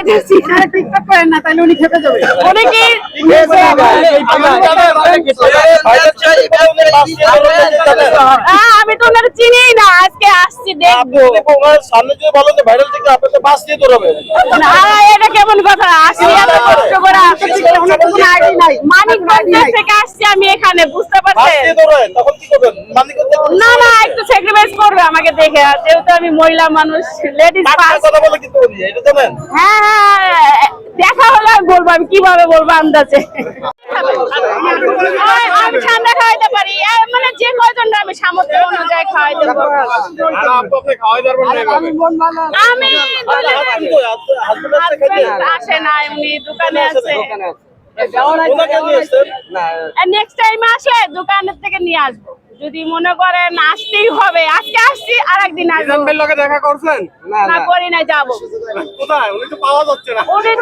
খাইতেছি। টিকটক করেন না, তাহলে উনি খেতে যাবে। উনি কি আমি তো ওনার চিনি না, আজকে আসছি দেখবো। না এটা কেমন কথা, আসছি এত কষ্ট করে মানিকগঞ্জ থেকে আসছি আমি এখানে, বুঝতে পারছেন? না না, একটু স্যাক্রিফাইস করবে আমাকে দেখে, আর যেহেতু আমি মহিলা মানুষ, লেডিস ফার্স্ট। হ্যাঁ হ্যাঁ, দেখা হলে আমি বলবো, আমি কিভাবে বলবো আন্দাজে। আমি ঠান্ডা খাওয়াইতে পারি, মানে যে কয়জন আমি সামর্থ্য অনুযায়ী খাওয়াইতে পারবো। আমি আসে না, উনি দোকানে আছে। নেক্সট টাইম আসলে দোকানের থেকে নিয়ে আসবো, যদি মনে করেন আসতেই হবে। আজকে আসছি, আর একদিন আসবো। দেখা করছেন? না করি না, যাবো। কোথায়? উনি তো পাওয়া যাচ্ছে না। উনি